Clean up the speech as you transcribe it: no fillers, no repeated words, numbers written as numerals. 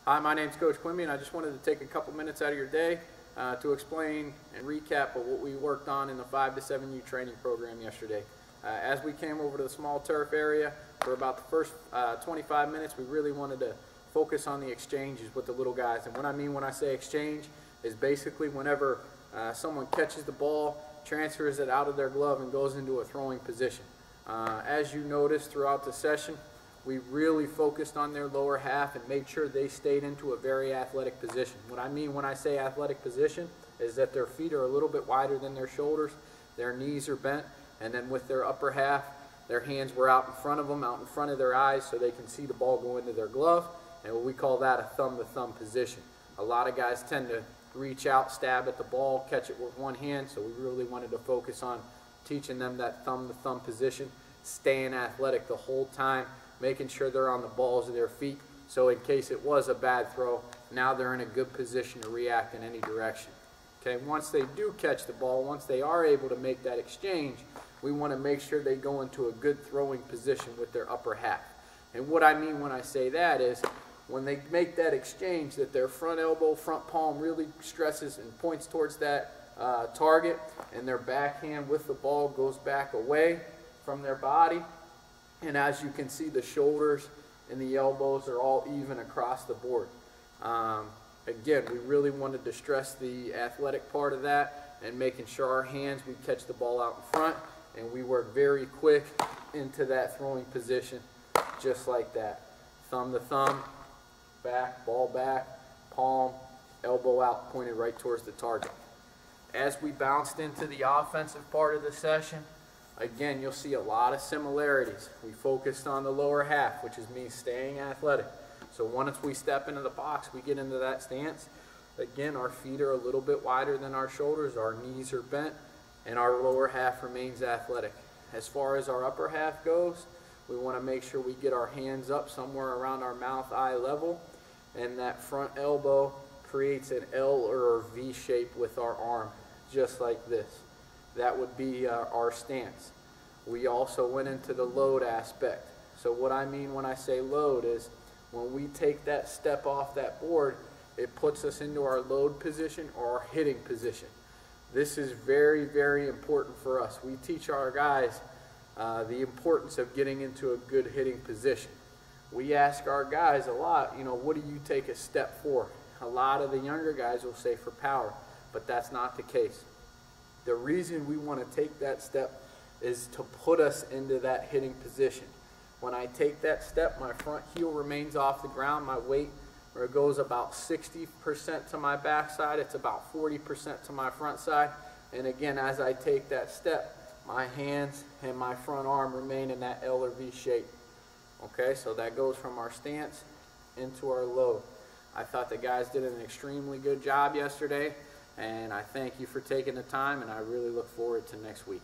Hi, my name's Coach Quimby, and I just wanted to take a couple minutes out of your day to explain and recap of what we worked on in the 5 to 7U training program yesterday. As we came over to the small turf area for about the first 25 minutes, we really wanted to focus on the exchanges with the little guys. And what I mean when I say exchange is basically whenever someone catches the ball, transfers it out of their glove, and goes into a throwing position. As you noticed throughout the session, we really focused on their lower half and made sure they stayed into a very athletic position. What I mean when I say athletic position is that their feet are a little bit wider than their shoulders, their knees are bent, and then with their upper half, their hands were out in front of them, out in front of their eyes, so they can see the ball go into their glove, and what we call that a thumb-to-thumb position. A lot of guys tend to reach out, stab at the ball, catch it with one hand, so we really wanted to focus on teaching them that thumb-to-thumb position, staying athletic the whole time, making sure they're on the balls of their feet, so in case it was a bad throw, now they're in a good position to react in any direction. Okay, once they do catch the ball, once they are able to make that exchange, we want to make sure they go into a good throwing position with their upper half. And what I mean when I say that is, when they make that exchange, that their front elbow, front palm really stresses and points towards that target, and their backhand with the ball goes back away from their body. And as you can see, the shoulders and the elbows are all even across the board. Again, we really wanted to stress the athletic part of that and making sure our hands, we catch the ball out in front, and we work very quick into that throwing position, just like that. Thumb to thumb, back, ball back, palm, elbow out, pointed right towards the target. As we bounced into the offensive part of the session, again, you'll see a lot of similarities. We focused on the lower half, which is me staying athletic. So once we step into the box, we get into that stance. Again, our feet are a little bit wider than our shoulders, our knees are bent, and our lower half remains athletic. As far as our upper half goes, we want to make sure we get our hands up somewhere around our mouth-eye level, and that front elbow creates an L or a V shape with our arm, just like this. That would be our stance. We also went into the load aspect. So what I mean when I say load is when we take that step off that board, it puts us into our load position or our hitting position. This is very, very important for us. We teach our guys the importance of getting into a good hitting position. We ask our guys a lot, you know, what do you take a step for? A lot of the younger guys will say for power, but that's not the case. The reason we want to take that step is to put us into that hitting position. When I take that step, my front heel remains off the ground. My weight goes about 60% to my backside. It's about 40% to my front side. And again, as I take that step, my hands and my front arm remain in that L or V shape. Okay, so that goes from our stance into our load. I thought the guys did an extremely good job yesterday. And I thank you for taking the time, and I really look forward to next week.